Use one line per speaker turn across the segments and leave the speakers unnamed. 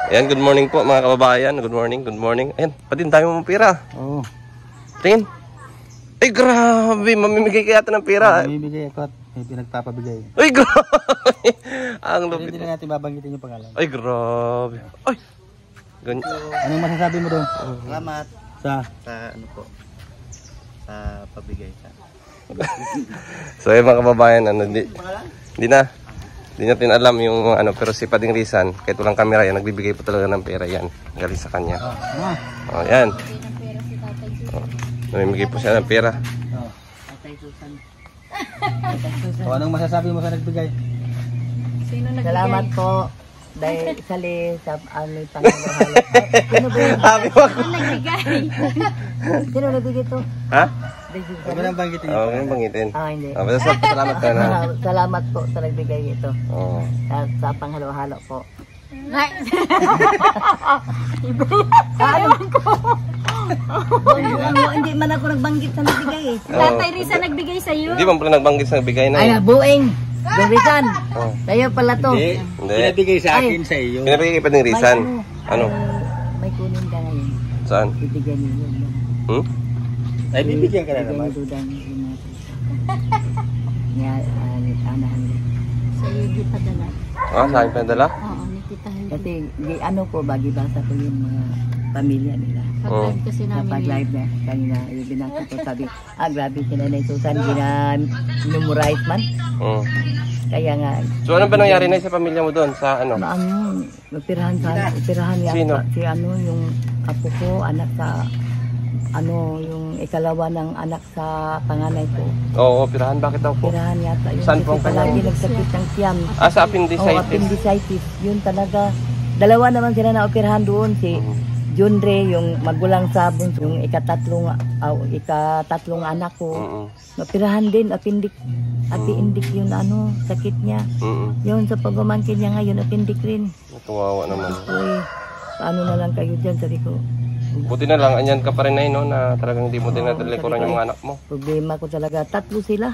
Ayan, good morning po mga kababayan. Good morning, good morning. Ayan, patin tayo mong pira.
Oo.
Tingin. Ay, grabe. Mamimigay kaya ito ng pira.
Mamimigay ako at may pinagpapabigay.
Ay, grabe. Ang lupit.
Hindi na natin babanggitin yung pangalan.
Ay, grabe. Ay. Ganyan.
Anong masasabi mo doon?
Salamat
Sa
ano po, sa pabigay sa.
So, ayan mga kababayan, hindi natin alam yung ano, pero si Pading Rizan, kahit walang camera yan, nagbibigay po talaga ng pera yan. Galing sa kanya. Oh, yan. Oh, namimigay po siya ng pera.
So, anong masasabi mo sa nagbigay?
Sino nagbigay?
Salamat po. Dahil sali sa aming pangalan. Sino ba yun?
Happy wag.
Sino nagbigay?
Sino nagbigay ito?
Ha?
Huwag mo nang banggitin
Oo,
yung
ganyan bangitin.
Hindi.
Basta salamat ka na.
Salamat po sa nagbigay ito.
Oo.
Sa panghalo-halo po.
Ewan ko.
Hindi man ako nagbanggit sa nagbigay eh.
Tatay Risa nagbigay sa'yo.
Hindi man pala nagbanggit sa bigay na
Ay,
yun.
buing. Dorisan.
Oh.
Tayo pala to.
Hindi.
pinabigay sa akin sa iyo.
Pinabigay kay Pading Rizan. Ano?
May kunin ka ngayon.
Saan?
Bibigyan niyo yun.
Hmm?
Ay, bibigyan ka na
Bibigyan
naman.
niyo dudang yun natin. Nga, anahan niyo.
Sa'yo kita dala.
Ah, saan pa dala?
Oo, ni Tita Heidi.
Kasi ano po, bagibasa ko yung mga pamilya nila.
Pag-live kasi
Sa
namin
pag-live na kanina, yung binasa ko sabi, grabe sila na Susan, ginamemorize man.
Oo.
Kaya nga,
So, ano ba nangyari na sa pamilya mo doon? Sa ano?
operahan niya
Sino?
si yung apo ko, anak sa yung ikalawa ng anak sa panganay ko.
Oo, pirahan. Bakit daw po?
Operahan yata yun.
Saan
Kasi
po ang
palagi
kanyang-
nagsakit ng siyam.
Ah, sa appendicitis.
Appendicitis. Yun talaga. Dalawa naman sila na operahan doon. Si John Ray, yung magulang sa bunso, yung ikatatlong anak ko. Operahan din, appendix yun sakit niya. Yun sa pagmamangkin niya ngayon, appendix rin.
Tuwawa naman.
Uy, paano na lang kayo dyan, sabi ko.
Buti na lang, anyan ka pa rin na no, na talagang hindi mo dinadalikuran yung mga anak mo.
Problema ko talaga, 3 sila.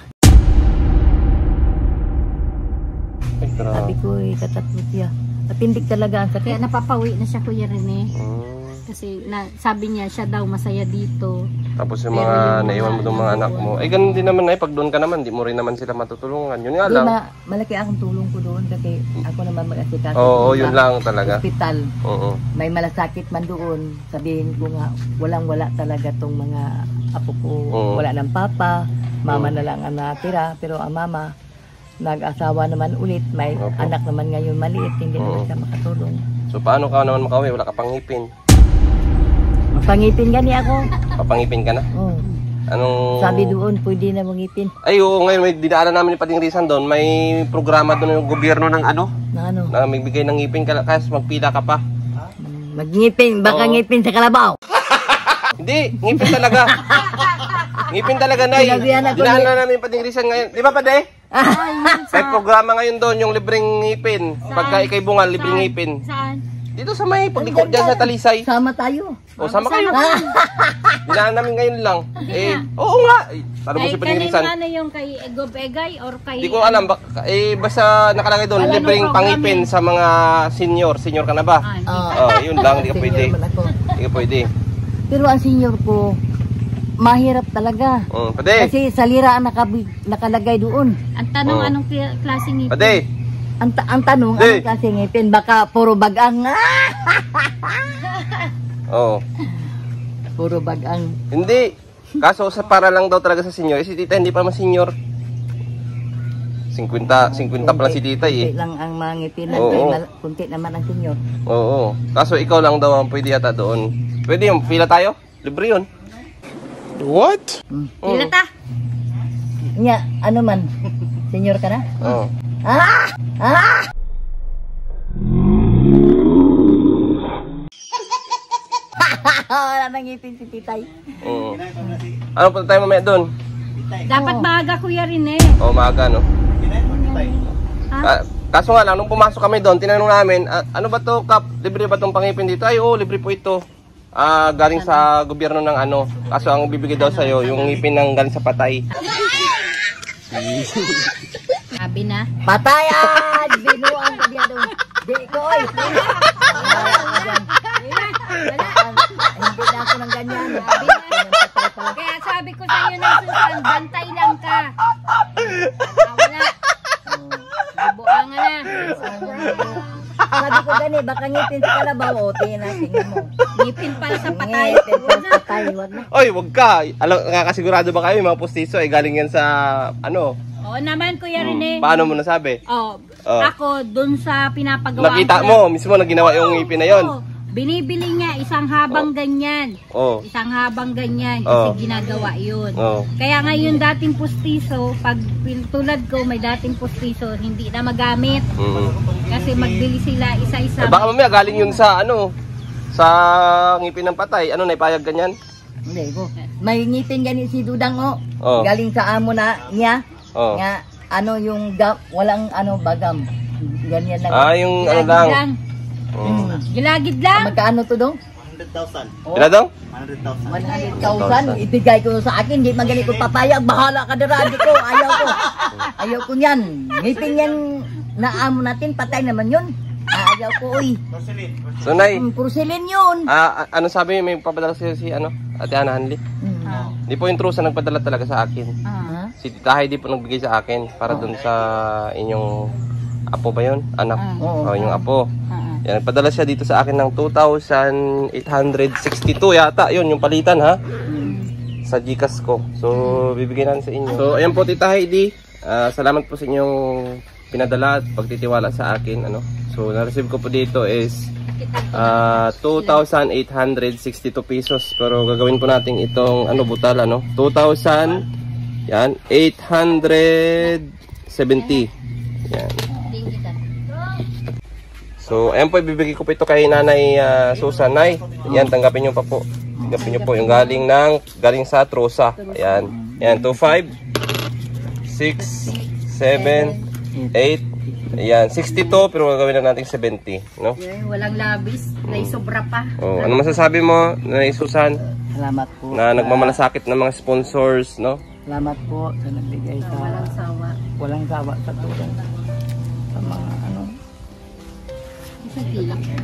Ay, grabe.
Sabi ko, katatlo siya. Appendix talaga ang sakit.
Kaya napapawi na siya, Kuya Rene. Kasi sabi niya, siya daw masaya dito.
Tapos yung
Pero
mga
yung
naiwan mo ng mga anak mo. Ay, ganun din naman ay, pag doon ka naman, di mo rin naman sila matutulungan. Yun nga
Di
lang.
malaki akong tulong ko doon kasi ako naman mag-asikaso.
Oo, yun lang talaga.
Hospital.
Oo.
May malasakit man doon. Sabihin ko nga, walang-wala talaga tong mga apo ko.
Oo.
Wala ng papa. Mama na lang ang natira. Pero ang mama, nag-asawa naman ulit. May
Opo.
anak naman ngayon maliit. Hindi naman siya makatulong.
So, paano ka naman makauwi? Wala ka pang ngipin.
Pangipin gani ako.
Papangipin ka na?
Oh.
Anong...
Sabi doon, pwede na mong ngipin.
Ay, oo, ngayon may dinaanan namin ni Pading Rizan doon. May programa doon yung gobyerno ng ano?
Na ano?
Na magbigay ng ngipin ka, kasi magpila ka pa.
Magngipin. Baka
Oo.
ngipin sa kalabaw.
Hindi, ngipin talaga. Ngipin talaga, Nay.
Sinabihan ako
Dinaanan namin yung Pading Rizan ngayon. Di ba, Pade? May programa ngayon doon, yung libreng ngipin. Pagka ikay bungal, libreng ngipin.
Saan?
Dito sa may paglikod dyan sa Talisay.
Sama tayo.
O, sama kayo. Dinaanan namin ngayon lang. Oo nga. Tanong mo si Pading
Kanino
Rizan.
ano yung kay Gob Egay or kay...
Hindi ko alam. Basta nakalagay doon,
Wala
libreng
nung
pangipin sa mga senior. Senior ka na ba? Yun lang. Hindi ka pwede.
Senior man ako.
Hindi ka pwede.
Pero ang senior ko, mahirap talaga.
Pade.
Kasi salira ang nakalagay doon.
Ang tanong, anong klaseng ngipin?
Pade.
Ang tanong,
Hindi.
ano kasi ngipin? Baka puro bagang.
Oo.
Puro bagang.
Hindi. Kaso sa para lang daw talaga sa senior. Si tita hindi pa mas senior. 50 pala si tita
Kunti
eh.
lang ang mga ngipin.
Oo.
Kunti naman ang senior.
Oo. Kaso ikaw lang daw ang pwede yata doon. Pwede yung pila tayo? Libre yun. What?
Pila ta?
Nya, ano man? Senior ka na?
Oo.
Wala nang ngipin si titay.
Oo. Ano pa tayo mamaya doon?
Dapat maaga, Kuya Rene.
Oo, maaga no. Kaso nga lang, nung pumasok kami doon, tinanong namin, ano ba to, Kap? Libre ba tong pangipin dito? Ay, oo, libre po ito. Galing sa gobyerno ng ano. Kaso ang bibigay daw sa'yo, yung ngipin ng galing sa patay.
Sabi na.
Patayan! Binuang ka diya doon. Di ko, oy. Hindi na ako ng ganyan.
Kaya sabi ko sa iyo na Susan, bantay lang ka. Wala. Bubuangan na.
Sabi ko gani, baka ngipin sa kalabaw. O, tingin mo.
Ngipin pala sa patay.
Ngipin pala sa patay. Wag na.
Oy, wag ka. Alam, nakakasigurado ba kayo yung mga postiso ay galing yan sa ano?
Oo naman, Kuya Rene.
Paano mo nasabi?
Oh,
Oh.
ako dun sa pinapagawa.
Nakita mo, mismo na ginawa yung ngipin na yon.
Oo. Binibili niya isang habang ganyan.
Oh.
Isang habang ganyan
Oh.
kasi ginagawa yun.
Oh.
Kaya ngayon dating pustiso, pag tulad ko may dating pustiso, hindi na magamit. Kasi magbili sila isa-isa.
Baka mamaya galing yun sa ano? Sa ngipin ng patay. Ano na ipayag ganyan?
Hindi ko. May ngipin gani si Dudang o.
Oh.
Galing sa amo na niya.
Oh.
Nga, ano yung walang ano bagam. Ganyan lang.
Yung ano lang.
Gilagid lang.
Magkaano to dong?
100,000.
Ilan daw?
100,000.
100,000. Ibigay ko sa akin. Hindi man ganito papayag. Bahala ka na ko. Ayaw ko. Ayaw ko yan. Ngipin yan na amo natin. Patay naman yun. Ayaw ko, uy.
So, Nay,
Porcelain yun.
ano sabi, may papadala sa'yo si ano? Ate Ana Hanli? Di po yung trusa nagpadala talaga sa akin. Si Tita Heidi po nagbigay sa akin para dun sa inyong apo ba yun? Anak?
Oo.
Yung apo. Yan, nagpadala siya dito sa akin ng 2,862 yata. Yun, yung palitan ha. Sa Gcash ko. So, bibigyan natin sa inyo. So, ayan po Tita Heidi. Salamat po sa inyong pinadala at pagtitiwala sa akin. Ano? So, na-receive ko po dito is 2,862 pesos. Pero gagawin po natin itong ano, butal, ano? 2,000 yan, 870. Yan. So, ayan po, ibibigay ko po ito kay Nanay Susan. Nay, yan, tanggapin nyo pa po. Tanggapin nyo po yung galing sa trusa. Ayan. Ayan, 2,500, 6, 7, 8. Ayan, 62 pero gagawin na natin 70, no?
Walang labis, may sobra pa.
Oh, ano masasabi mo, Nanay Susan,
Salamat po.
na nagmamalasakit ng mga sponsors, no?
Salamat po sa nagbigay sa
Walang sawa.
walang sawa sa tulong sa mga ano.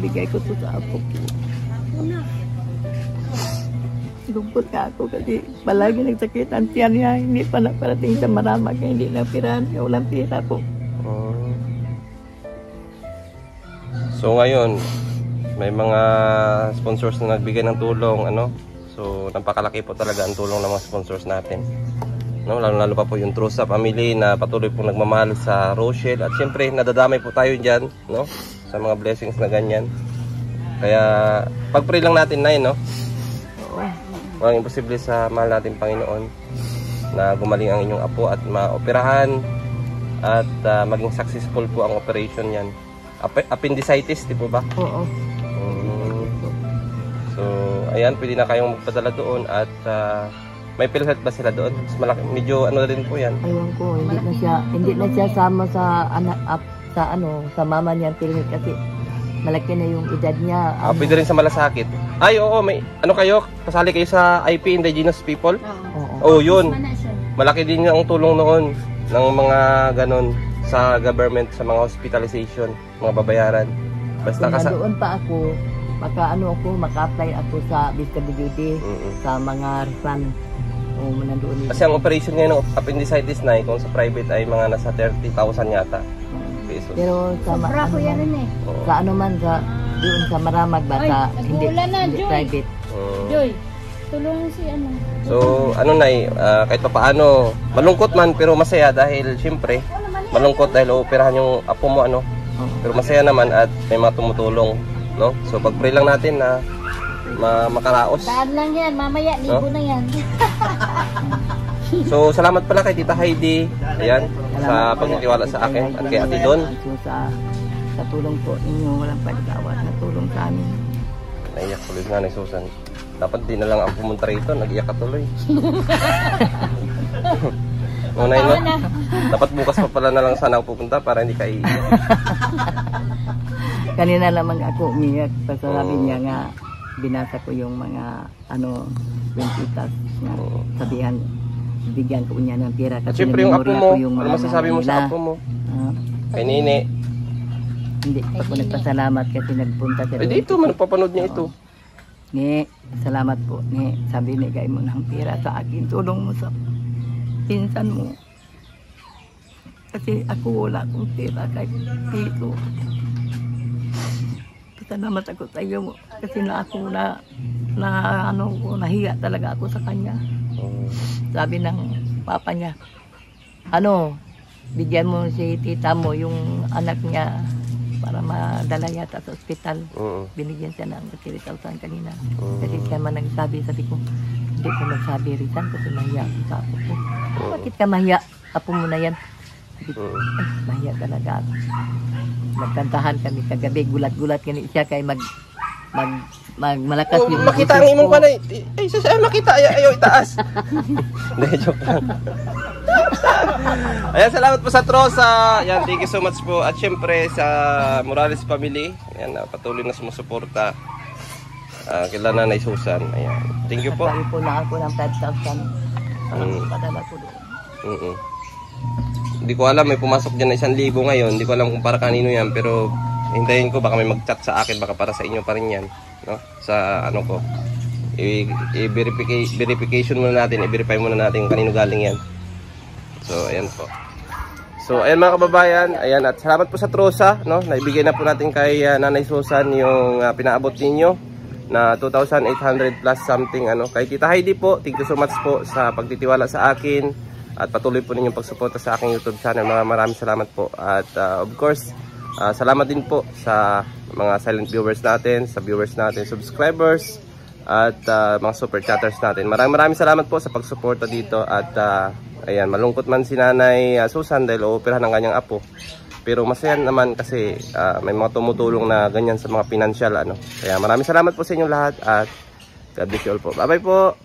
Bigay ko to sa apo ko. Lungkot ka ako kasi palagi nagsakit ang tiyan niya. Hindi pa nakarating sa Maramag. Hindi na pirahan. Walang pira po.
So ngayon, may mga sponsors na nagbigay ng tulong, ano? So napakalaki po talaga ang tulong ng mga sponsors natin. No, lalo pa po yung Trusa family na patuloy pong nagmamahal sa Rochelle at siyempre nadadamay po tayo diyan, no? Sa mga blessings na ganyan. Kaya pag-pray lang natin na no? Walang imposible sa mahal nating Panginoon na gumaling ang inyong apo at maoperahan at maging successful po ang operation yan. Appendicitis, di po ba?
Oo.
So, ayan, pwede na kayong magpadala doon at may PhilHealth ba sila doon? Mas malaki, medyo ano din po yan.
Ayun ko, hindi na siya sama sa anak sa mama niya PhilHealth kasi malaki na yung edad niya.
Pwede rin sa malasakit. Ay, oo, may ano kayo? Kasali kayo sa IP, Indigenous People?
Oo.
Oh, yun. Malaki din ang tulong noon ng mga ganon sa government, sa mga hospitalization, mga babayaran. Basta
doon pa ako, maka-apply ako sa BSWD sa mga refund.
Kasi ang operation ngayon ng appendicitis na kung sa private ay mga nasa 30,000 yata pesos.
Pero sa
Sobra ko yan rin eh.
sa ano man sa doon sa Maramag bata hindi private.
Joy, tulungan si ano.
So ano kahit pa paano malungkot man pero masaya dahil syempre malungkot dahil ooperahan yung apo mo ano. Pero masaya naman at may mga tumutulong, no? So pag-pray lang natin na makaraos.
Saan lang yan, mamaya libo na yan.
So salamat pala kay Tita Heidi. Ayan, sa pagtitiwala sa akin at kay Ate Don.
Sa tulong po ninyo, walang pag-awat na tulong sa amin.
Naiyak tuloy nga ni Susan. Dapat di na lang ang pumunta rito, nag-iyak ka tuloy. Unay mo. Dapat bukas pa pala na lang sana ako pupunta para hindi ka iiyak.
Kanina lamang ako umiyak. Sabi niya nga, binasa ko yung mga kwentitas na sabihan, bigyan ko niya ng pera.
At syempre yung apo mo, ano masasabi mo sa apo mo? Kay Nini.
Hindi pa ako nagpasalamat kasi nagpunta siya.
Eh dito, manapapanood niya ito.
Ni, salamat po. Ni, sabi ni gay mo ng pira sa akin. Tulong mo sa pinsan mo. Kasi ako wala akong pira kahit dito. Salamat ako sa iyo. Kasi na ako nahiya talaga ako sa kanya. Sabi ng papa niya, bigyan mo si tita mo yung anak niya para madala yata sa ospital. Binigyan siya ng 3,000 kanina. Kasi siya man nagsabi, sabi ko, hindi ko magsabi Rizan kasi mahiya ako sa apo ko. Bakit ka mahiya? Apo mo na yan. Sabi ko, mahiya talaga ako. Nagkantahan kami kagabi, gulat-gulat kani siya kay malakas yung
makita ang imong panay. Ay, makita ayaw itaas. Hindi, joke lang. Ayan, salamat po sa Trosa. Ayan, thank you so much po. At syempre sa Morales family. Ayan, patuloy na sumusuporta. Kila Nanay Susan. Ayan. Thank you po.
Sabi po na ako ng 5,000. Padala ko doon.
Hindi ko alam, may pumasok dyan na 1,000 ngayon. Hindi ko alam kung para kanino yan. Pero hintayin ko, baka may mag-chat sa akin. Baka para sa inyo pa rin yan. No? Sa ano ko. I-verification muna natin. I-verify muna natin kung kanino galing yan. So, ayan po. So, ayan mga kababayan. Ayan, at salamat po sa Trosa. No? Naibigay na po natin kay Nanay Susan yung pinaabot ninyo na 2,800 plus something. Kay Tita Heidi po, thank you so much po sa pagtitiwala sa akin. At patuloy po ninyong pagsuporta sa aking YouTube channel. Maraming salamat po. At of course, salamat din po sa mga silent viewers natin, sa viewers natin, subscribers, at mga super chatters natin. Maraming salamat po sa pagsuporta dito. At ayan, malungkot man si Nanay Susan dahil uoperahan ng kanyang apo. Pero masaya naman kasi may mga tumutulong na ganyan sa mga financial. Kaya maraming salamat po sa inyong lahat at God bless you all po. Bye bye po!